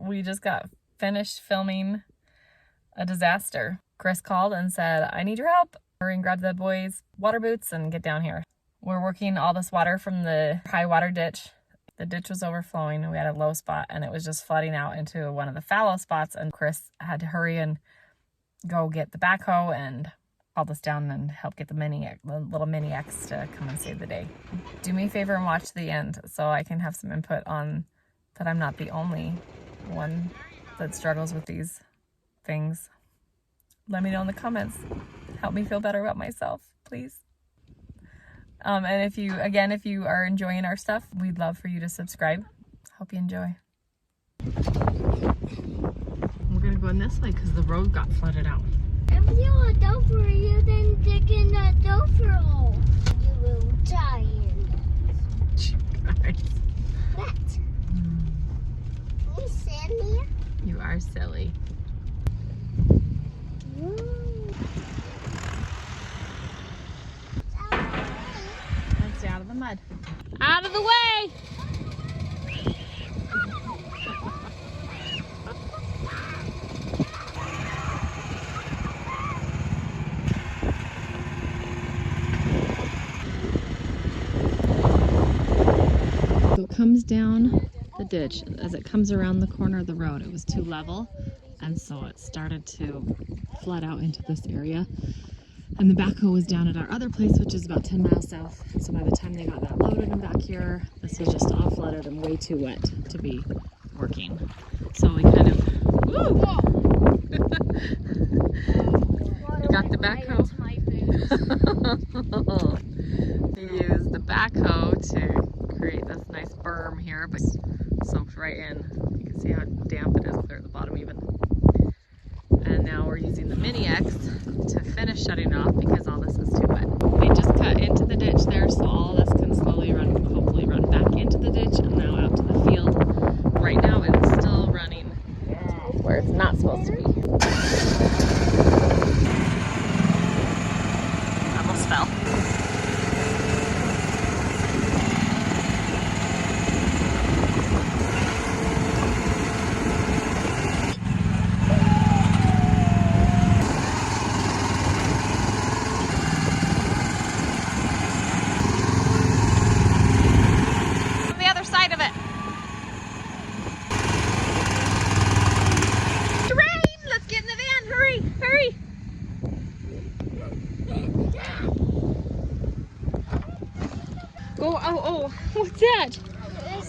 We just got finished filming a disaster. Chris called and said, I need your help. Hurry and grab the boys' water boots and get down here. We're working all this water from the high water ditch. The ditch was overflowing. We had a low spot and it was just flooding out into one of the fallow spots. And Chris had to hurry and go get the backhoe and haul us down and help get the little mini X to come and save the day. Do me a favor and watch the end so I can have some input on that I'm not the only one that struggles with these things. Let me know in the comments. Help me feel better about myself, please. And if you are enjoying our stuff, we'd love for you to subscribe. Hope you enjoy. We're gonna go in this way because the road got flooded out. If you are done for you, then dig in that door hole. You will die in Guys. that. You silly. You are silly. Let's stay out of the mud. Out of the way! So it comes down the ditch. As it comes around the corner of the road, it was too level, and so it started to flood out into this area. And the backhoe was down at our other place, which is about 10 miles south. So by the time they got that loaded and back here, this was just all flooded and way too wet to be working. So we kind of, woo! We got the backhoe. We used the backhoe to create this nice berm here, but soaked right in. You can see how damp it is there at the bottom even. And now we're using the Mini X to finish shutting it off because all this is too wet. We just cut into the ditch there, so all this can slowly run, hopefully run back into the ditch and now out to the field. Right now it's still running where it's not supposed to be. Almost fell. Oh, what's that?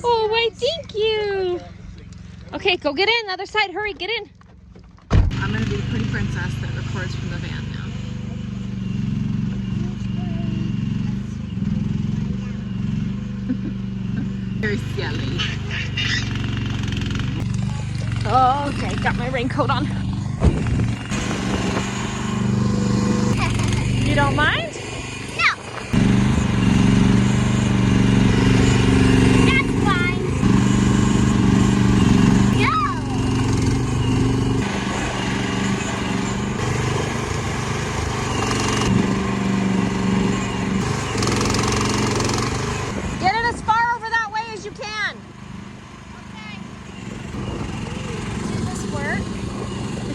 Oh, why, thank you. Okay, go get in, the other side, hurry, get in. I'm gonna be the pretty princess that records from the van now. Very silly. Oh, okay, got my raincoat on. You don't mind?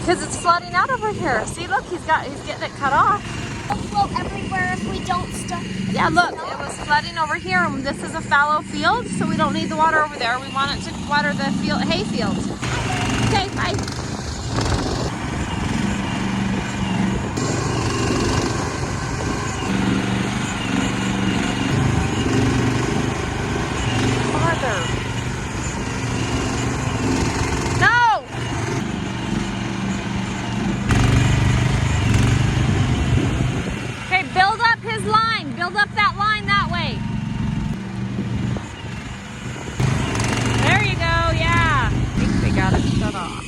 Because it's flooding out over here. See, look, he's getting it cut off. It'll flow everywhere if we don't stop. Yeah, look, it was flooding over here, and this is a fallow field, so we don't need the water over there. We want it to water the hay fields. Okay, bye. Build up that line that way. There you go, yeah. I think they got it shut off.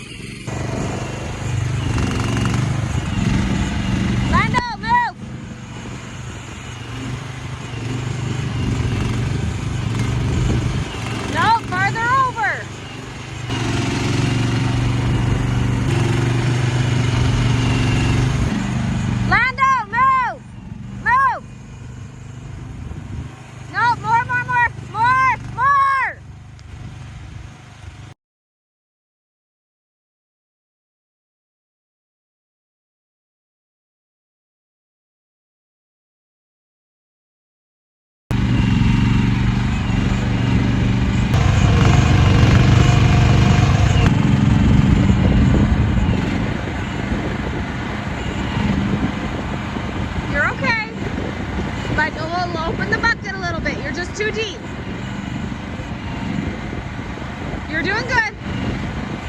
You're doing good.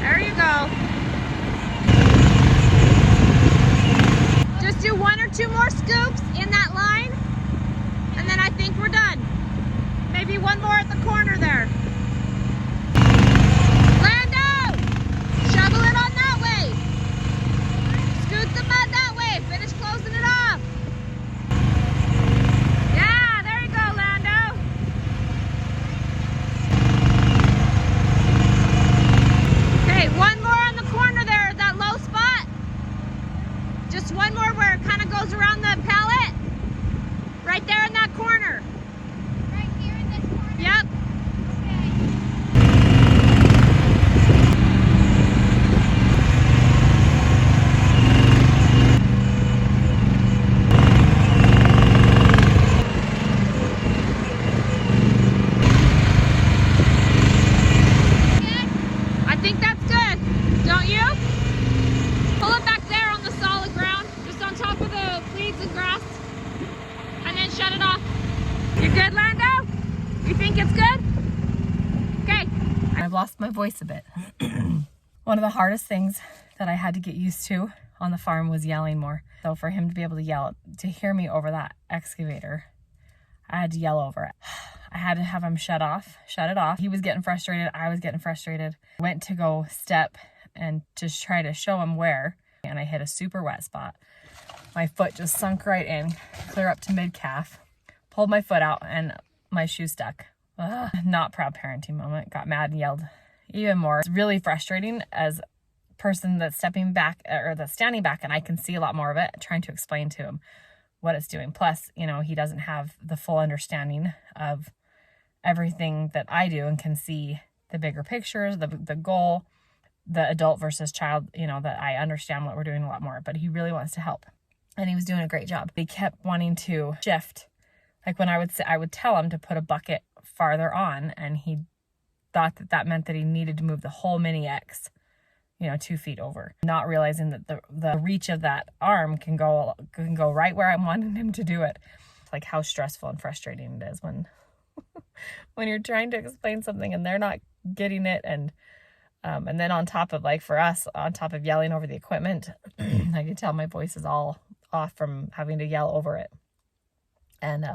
There you go. Just do 1 or 2 more scoops in that line, and then I think we're done. Maybe 1 more at the corner there. Lando! Shovel it on that way. Scoot the mud that way. Finish closing it off. Yeah, there you go, Lando. Okay, 1 more on the corner there, that low spot. Just 1 more where it kind of goes around the pallet. Right there in that corner. Right here in this corner? Yep. I think that's good, don't you? Pull it back there on the solid ground, just on top of the weeds and grass, and then shut it off. You good, Lando? You think it's good? Okay. I've lost my voice a bit. One of the hardest things that I had to get used to on the farm was yelling more. So for him to be able to yell, to hear me over that excavator, I had to yell over it. I had to have him shut it off. He was getting frustrated. I was getting frustrated. Went to go step and just try to show him where. And I hit a super wet spot. My foot just sunk right in, clear up to mid-calf. Pulled my foot out and my shoe stuck. Ugh, not proud parenting moment. Got mad and yelled even more. It's really frustrating as a person that's stepping back or that's standing back, and I can see a lot more of it, trying to explain to him what it's doing. Plus, you know, he doesn't have the full understanding of everything that I do and can see the bigger pictures, the goal, the adult versus child, you know, that I understand what we're doing a lot more, but he really wants to help. And he was doing a great job. He kept wanting to shift. Like when I would tell him to put a bucket farther on, and he thought that meant that he needed to move the whole mini X, 2 feet over, not realizing that the reach of that arm can go right where I'm wanting him to do it. Like how stressful and frustrating it is when when you're trying to explain something and they're not getting it, and then on top of, like, for us, on top of yelling over the equipment, I could tell my voice is all off from having to yell over it. And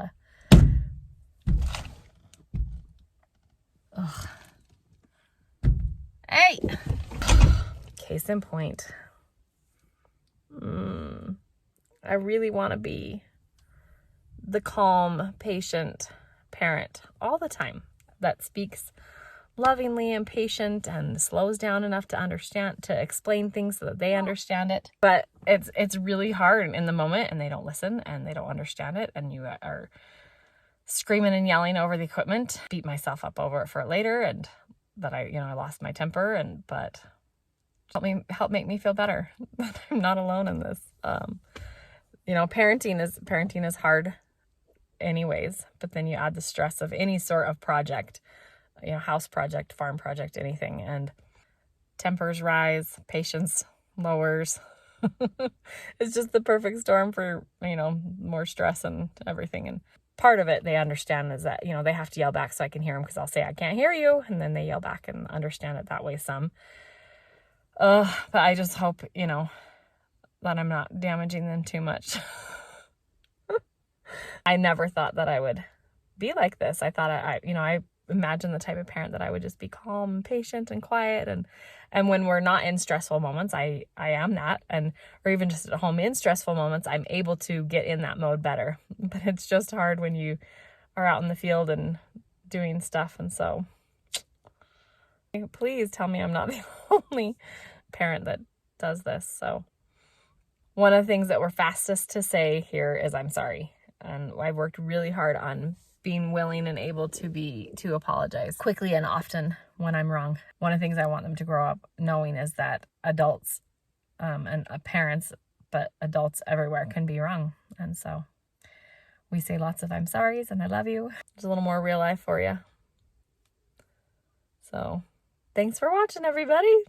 hey, case in point, I really want to be the calm, patient parent all the time that speaks lovingly and patient and slows down enough to understand, to explain things so that they understand it. But it's really hard in the moment, and they don't listen and they don't understand it, and you are screaming and yelling over the equipment. Beat myself up over it for it later, and that I lost my temper, but help make me feel better that I'm not alone in this. Parenting is hard anyways, but then you add the stress of any sort of project, house project, farm project, anything, and tempers rise, patience lowers. It's just the perfect storm for, more stress and everything. And part of it they understand is that, they have to yell back so I can hear them, because I'll say, I can't hear you, and then they yell back and understand it that way some. But I just hope, that I'm not damaging them too much. I never thought that I would be like this. I thought I imagined the type of parent that I would just be calm, patient, and quiet. And when we're not in stressful moments, I am that. Or even just at home in stressful moments, I'm able to get in that mode better. But it's just hard when you are out in the field and doing stuff. And so please tell me I'm not the only parent that does this. So one of the things that we're fastest to say here is I'm sorry. And I've worked really hard on being willing and able to apologize quickly and often when I'm wrong. One of the things I want them to grow up knowing is that adults and parents, but adults everywhere, can be wrong. And so we say lots of I'm sorry's and I love you. There's a little more real life for you. So thanks for watching, everybody.